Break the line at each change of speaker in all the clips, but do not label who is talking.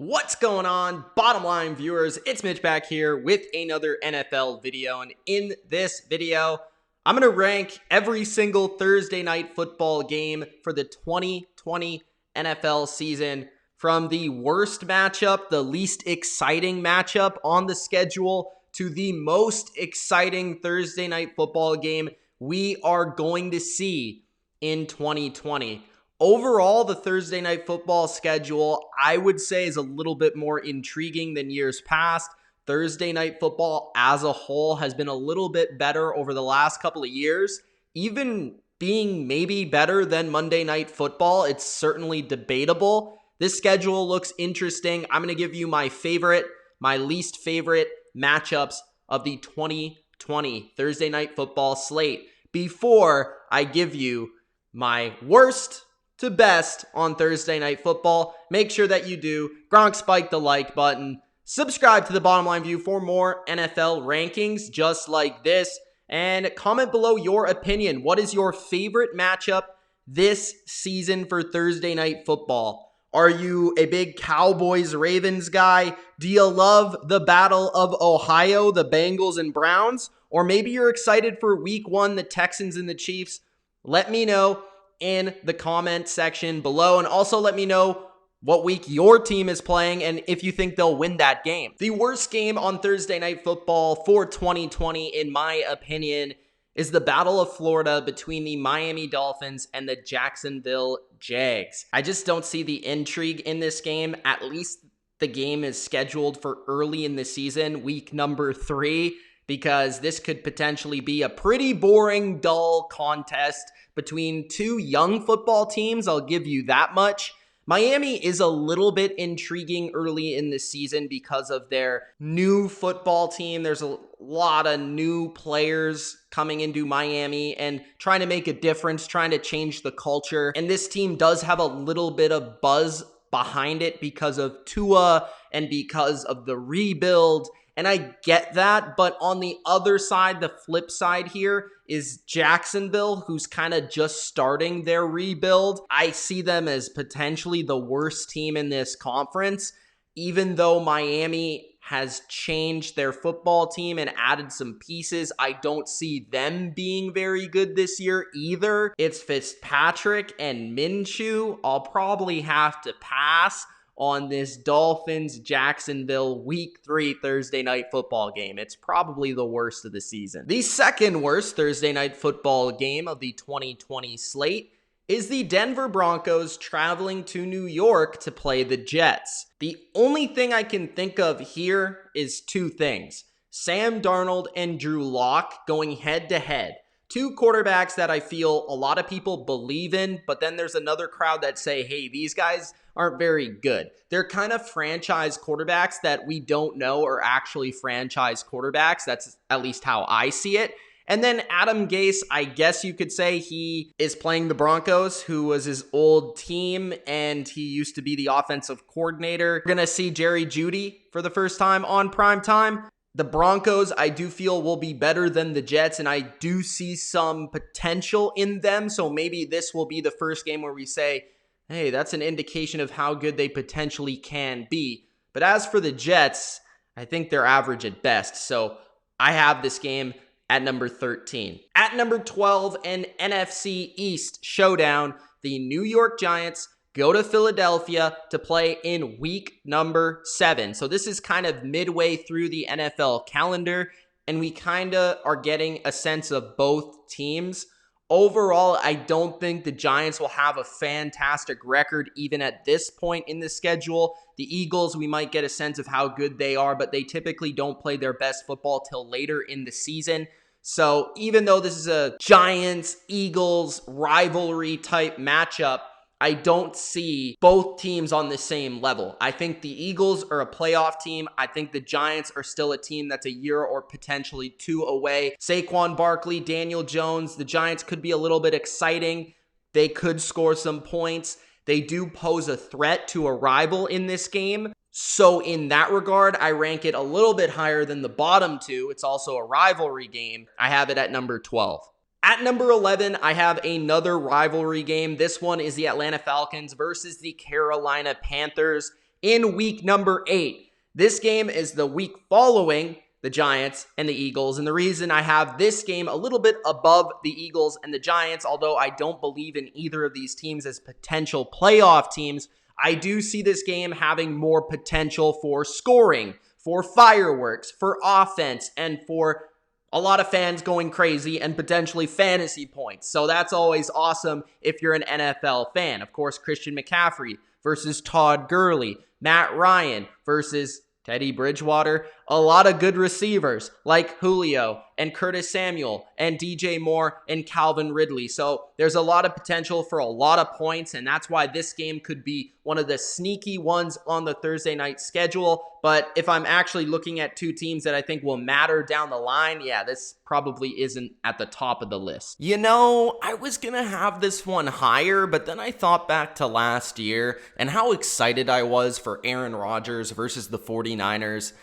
What's going on, bottom line viewers? It's Mitch back here with another NFL video, and in this video, I'm going to rank every single Thursday night football game for the 2020 NFL season, from the worst matchup, the least exciting matchup on the schedule, to the most exciting Thursday night football game we are going to see in 2020. Overall, the Thursday night football schedule, I would say, is a little bit more intriguing than years past. Thursday night football as a whole has been a little bit better over the last couple of years, even being maybe better than Monday night football. It's certainly debatable. This schedule looks interesting. I'm going to give you my favorite, my least favorite matchups of the 2020 Thursday night football slate before I give you my worst to best on Thursday night football. Make sure that you do. Gronk, spike the like button. Subscribe to the Bottom Line View for more NFL rankings just like this. And comment below your opinion. What is your favorite matchup this season for Thursday night football? Are you a big Cowboys-Ravens guy? Do you love the Battle of Ohio, the Bengals and Browns? Or maybe you're excited for week one, the Texans and the Chiefs? Let me know in the comment section below, and also let me know what week your team is playing and if you think they'll win that game. The worst game on Thursday night football for 2020, in my opinion, is the Battle of Florida between the Miami Dolphins and the Jacksonville Jags. I just don't see the intrigue in this game. At least the game is scheduled for early in the season, week number 3, because this could potentially be a pretty boring, dull contest between two young football teams. I'll give you that much. Miami is a little bit intriguing early in the season because of their new football team. There's a lot of new players coming into Miami and trying to make a difference, trying to change the culture. And this team does have a little bit of buzz behind it because of Tua and because of the rebuild. And I get that, but on the other side, the flip side here is Jacksonville, who's kind of just starting their rebuild. I see them as potentially the worst team in this conference, even though Miami has changed their football team and added some pieces. I don't see them being very good this year either. It's Fitzpatrick and Minshew. I'll probably have to pass on this Dolphins-Jacksonville Week 3 Thursday night football game. It's probably the worst of the season. The second worst Thursday night football game of the 2020 slate is the Denver Broncos traveling to New York to play the Jets. The only thing I can think of here is two things: Sam Darnold and Drew Lock going head-to-head. Two quarterbacks that I feel a lot of people believe in, but then there's another crowd that say, hey, these guys aren't very good. They're kind of franchise quarterbacks that we don't know are actually franchise quarterbacks. That's at least how I see it. And then Adam Gase, I guess you could say he is playing the Broncos, who was his old team, and he used to be the offensive coordinator. We're going to see Jerry Jeudy for the first time on prime time. The Broncos, I do feel, will be better than the Jets, and I do see some potential in them. So maybe this will be the first game where we say, hey, that's an indication of how good they potentially can be. But as for the Jets, I think they're average at best. So I have this game at number 13. At number 12, an NFC East showdown. The New York Giants go to Philadelphia to play in week number 7. So this is kind of midway through the NFL calendar, and we kind of are getting a sense of both teams. Overall, I don't think the Giants will have a fantastic record even at this point in the schedule. The Eagles, we might get a sense of how good they are, but they typically don't play their best football till later in the season. So even though this is a Giants-Eagles rivalry type matchup, I don't see both teams on the same level. I think the Eagles are a playoff team. I think the Giants are still a team that's a year or potentially 2 away. Saquon Barkley, Daniel Jones, the Giants could be a little bit exciting. They could score some points. They do pose a threat to a rival in this game. So in that regard, I rank it a little bit higher than the bottom two. It's also a rivalry game. I have it at number 12. At number 11, I have another rivalry game. This one is the Atlanta Falcons versus the Carolina Panthers. in week number 8. This game is the week following the Giants and the Eagles, and the reason I have this game a little bit above the Eagles and the Giants, although I don't believe in either of these teams as potential playoff teams, I do see this game having more potential for scoring, for fireworks, for offense, and for a lot of fans going crazy and potentially fantasy points. So that's always awesome if you're an NFL fan. Of course, Christian McCaffrey versus Todd Gurley, Matt Ryan versus Teddy Bridgewater, a lot of good receivers like Julio and Curtis Samuel and DJ Moore and Calvin Ridley. So there's a lot of potential for a lot of points, and that's why this game could be one of the sneaky ones on the Thursday night schedule. But if I'm actually looking at two teams that I think will matter down the line, yeah, this probably isn't at the top of the list. You know, I was going to have this one higher, but then I thought back to last year and how excited I was for Aaron Rodgers versus the 49ers.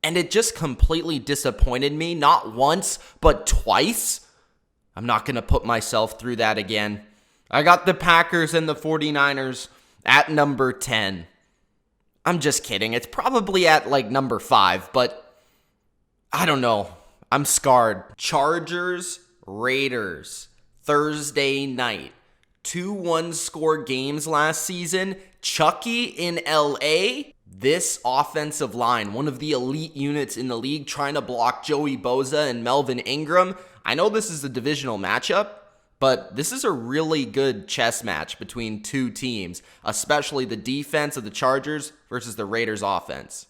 And it just completely disappointed me, not once, but twice. I'm not going to put myself through that again. I got the Packers and the 49ers at number 10. I'm just kidding. It's probably at like number 5, but I don't know. I'm scarred. Chargers, Raiders, Thursday night. 2 one-score games last season. Chucky in LA. This offensive line, one of the elite units in the league, trying to block Joey Bosa and Melvin Ingram. I know this is a divisional matchup, but this is a really good chess match between two teams, especially the defense of the Chargers versus the Raiders offense.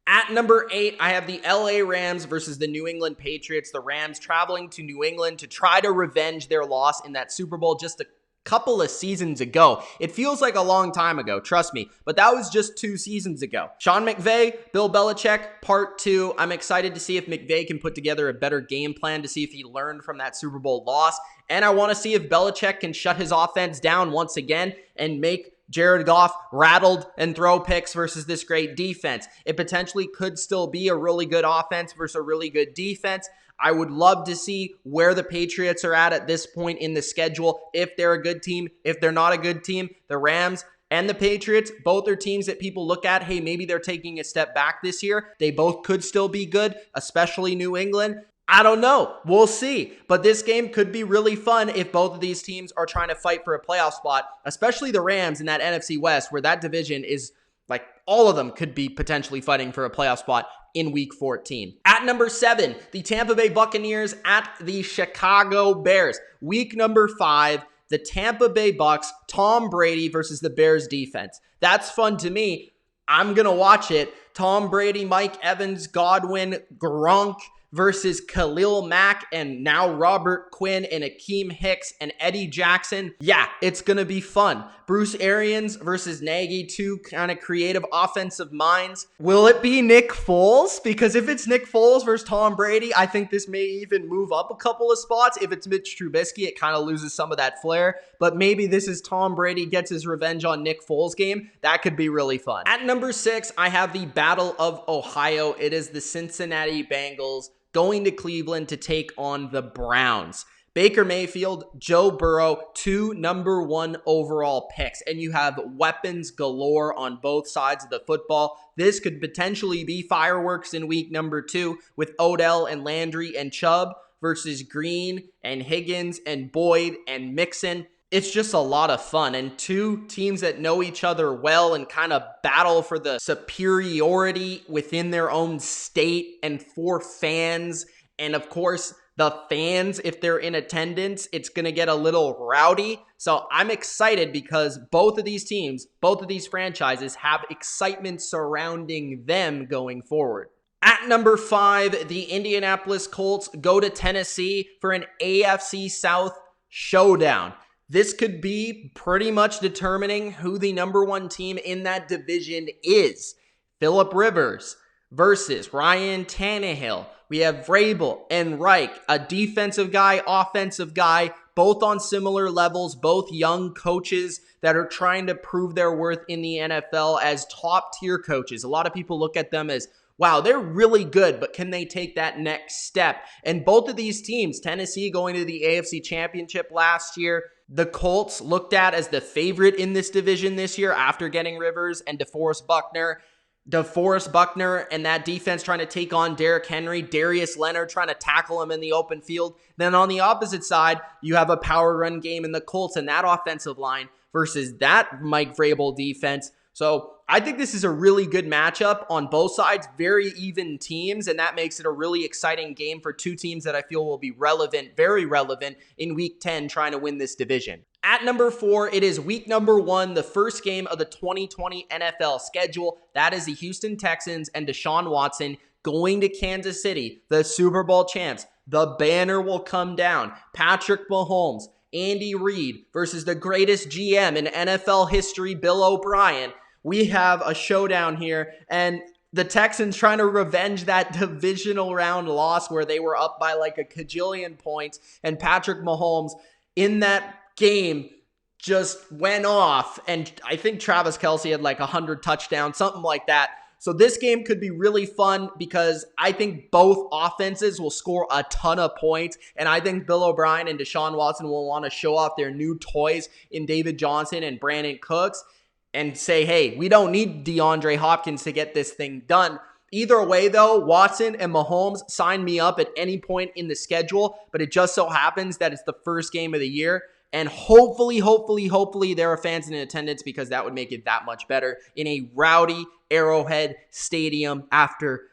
At number 8, I have the LA Rams versus the New England Patriots. The Rams traveling to New England to try to revenge their loss in that Super Bowl just a couple of seasons ago. It feels like a long time ago, trust me, but that was just 2 seasons ago. Sean McVay, Bill Belichick, part 2. I'm excited to see if McVay can put together a better game plan, to see if he learned from that Super Bowl loss, and I want to see if Belichick can shut his offense down once again and make Jared Goff rattled and throw picks versus this great defense. It potentially could still be a really good offense versus a really good defense. I would love to see where the Patriots are at this point in the schedule. If they're a good team, if they're not a good team. The Rams and the Patriots, both are teams that people look at, hey, maybe they're taking a step back this year. They both could still be good, especially New England. I don't know. We'll see. But this game could be really fun if both of these teams are trying to fight for a playoff spot, especially the Rams in that NFC West, where that division is like all of them could be potentially fighting for a playoff spot in week 14. At number 7, the Tampa Bay Buccaneers at the Chicago Bears. Week number 5, the Tampa Bay Bucks, Tom Brady versus the Bears defense. That's fun to me. I'm going to watch it. Tom Brady, Mike Evans, Godwin, Gronk versus Khalil Mack and now Robert Quinn and Akeem Hicks and Eddie Jackson. Yeah, it's going to be fun. Bruce Arians versus Nagy, 2 kind of creative offensive minds. Will it be Nick Foles? Because if it's Nick Foles versus Tom Brady, I think this may even move up a couple of spots. If it's Mitch Trubisky, it kind of loses some of that flair. But maybe this is Tom Brady gets his revenge on Nick Foles game. That could be really fun. At number 6, I have the Battle of Ohio. It is the Cincinnati Bengals going to Cleveland to take on the Browns. Baker Mayfield, Joe Burrow, 2 number 1 overall picks, and you have weapons galore on both sides of the football. This could potentially be fireworks in week number 2 with Odell and Landry and Chubb versus Green and Higgins and Boyd and Mixon. It's just a lot of fun, and 2 teams that know each other well and kind of battle for the superiority within their own state, and for fans. And of course, the fans, if they're in attendance, it's going to get a little rowdy. So I'm excited because both of these teams, both of these franchises have excitement surrounding them going forward. At number 5, the Indianapolis Colts go to Tennessee for an AFC South showdown. This could be pretty much determining who the number 1 team in that division is. Phillip Rivers versus Ryan Tannehill. We have Vrabel and Reich, a defensive guy, offensive guy, both on similar levels, both young coaches that are trying to prove their worth in the NFL as top-tier coaches. A lot of people look at them as, wow, they're really good, but can they take that next step? And both of these teams, Tennessee going to the AFC Championship last year, The Colts looked at as the favorite in this division this year after getting Rivers and DeForest Buckner. DeForest Buckner and that defense trying to take on Derrick Henry, Darius Leonard trying to tackle him in the open field. Then on the opposite side, you have a power run game in the Colts and that offensive line versus that Mike Vrabel defense. So I think this is a really good matchup on both sides, very even teams, and that makes it a really exciting game for two teams that I feel will be relevant, very relevant in Week 10 trying to win this division. At number 4, it is week number 1, the first game of the 2020 NFL schedule. That is the Houston Texans and Deshaun Watson going to Kansas City, the Super Bowl champs. The banner will come down. Patrick Mahomes, Andy Reid versus the greatest GM in NFL history, Bill O'Brien. We have a showdown here, and the Texans trying to revenge that divisional round loss where they were up by like a cajillion points, and Patrick Mahomes in that game just went off, and I think Travis Kelce had like 100 touchdowns, something like that. So this game could be really fun because I think both offenses will score a ton of points, and I think Bill O'Brien and Deshaun Watson will want to show off their new toys in David Johnson and Brandon Cooks and say, hey, we don't need DeAndre Hopkins to get this thing done. Either way, though, Watson and Mahomes sign me up at any point in the schedule, but it just so happens that it's the first game of the year. And hopefully, there are fans in attendance because that would make it that much better in a rowdy Arrowhead Stadium after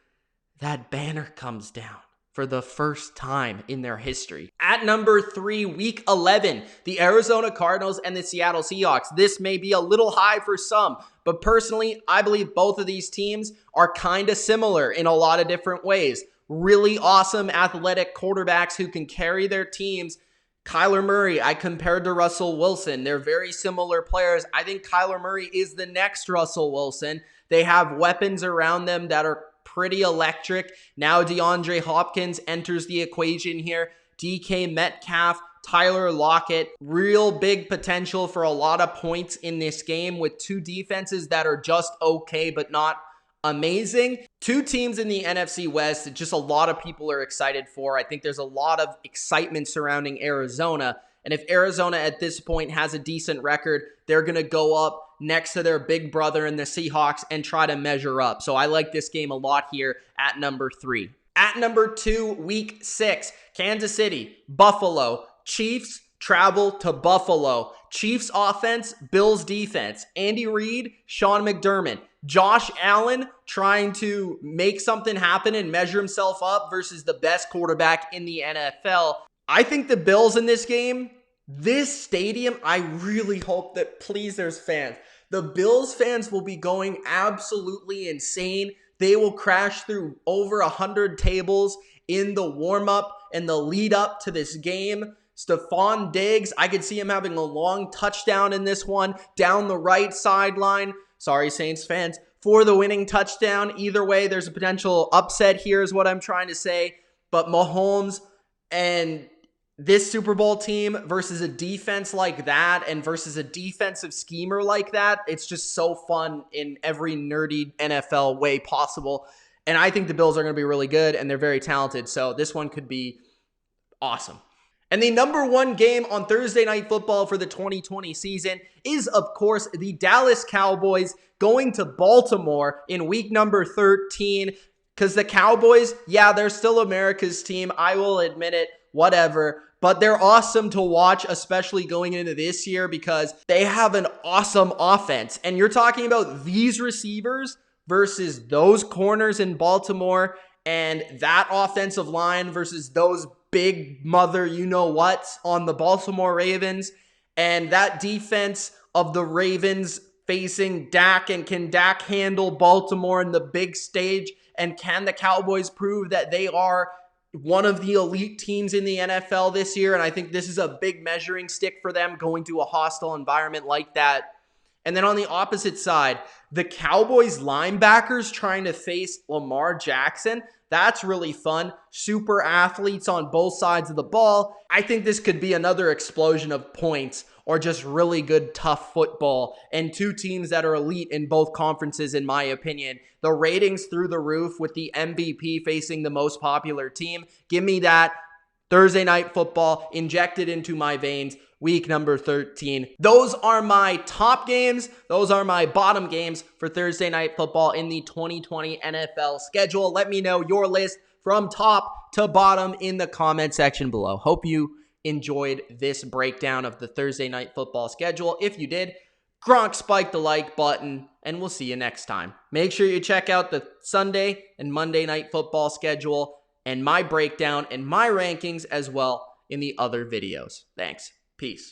that banner comes down for the first time in their history. At number 3, week 11, the Arizona Cardinals and the Seattle Seahawks. This may be a little high for some, but personally, I believe both of these teams are kind of similar in a lot of different ways. Really awesome athletic quarterbacks who can carry their teams. Kyler Murray, I compared to Russell Wilson. They're very similar players. I think Kyler Murray is the next Russell Wilson. They have weapons around them that are pretty electric. Now DeAndre Hopkins enters the equation here. DK Metcalf, Tyler Lockett, real big potential for a lot of points in this game with two defenses that are just okay but not amazing. Two teams in the NFC West that just a lot of people are excited for. I think there's a lot of excitement surrounding Arizona. And if Arizona at this point has a decent record, they're going to go up next to their big brother in the Seahawks and try to measure up. So I like this game a lot here at number 3. At number 2, week 6, Kansas City, Buffalo, Chiefs travel to Buffalo. Chiefs offense, Bills defense. Andy Reid, Sean McDermott. Josh Allen trying to make something happen and measure himself up versus the best quarterback in the NFL. I think the Bills in this game, this stadium, I really hope that, please, there's fans. The Bills fans will be going absolutely insane. They will crash through over 100 tables in the warm-up and the lead-up to this game. Stephon Diggs, I could see him having a long touchdown in this one down the right sideline. Sorry, Saints fans, for the winning touchdown. Either way, there's a potential upset here is what I'm trying to say. But Mahomes and this Super Bowl team versus a defense like that and versus a defensive schemer like that, it's just so fun in every nerdy NFL way possible. And I think the Bills are going to be really good, and they're very talented. So this one could be awesome. And the number 1 game on Thursday Night Football for the 2020 season is, of course, the Dallas Cowboys going to Baltimore in week number 13. Because the Cowboys, yeah, they're still America's team. I will admit it, whatever. But they're awesome to watch, especially going into this year because they have an awesome offense. And you're talking about these receivers versus those corners in Baltimore and that offensive line versus those big mother you-know-whats on the Baltimore Ravens, and that defense of the Ravens facing Dak, and can Dak handle Baltimore in the big stage, and can the Cowboys prove that they are one of the elite teams in the NFL this year? And I think this is a big measuring stick for them going to a hostile environment like that. And then on the opposite side, the Cowboys linebackers trying to face Lamar Jackson. That's really fun. Super athletes on both sides of the ball. I think this could be another explosion of points or just really good, tough football. And two teams that are elite in both conferences, in my opinion. The ratings through the roof with the MVP facing the most popular team. Give me that. Thursday Night Football injected into my veins. week number 13. Those are my top games. Those are my bottom games for Thursday Night Football in the 2020 NFL schedule. Let me know your list from top to bottom in the comment section below. Hope you enjoyed this breakdown of the Thursday Night Football schedule. If you did, Gronk spike the like button, and we'll see you next time. Make sure you check out the Sunday and Monday Night Football schedule and my breakdown and my rankings as well in the other videos. Thanks. Peace.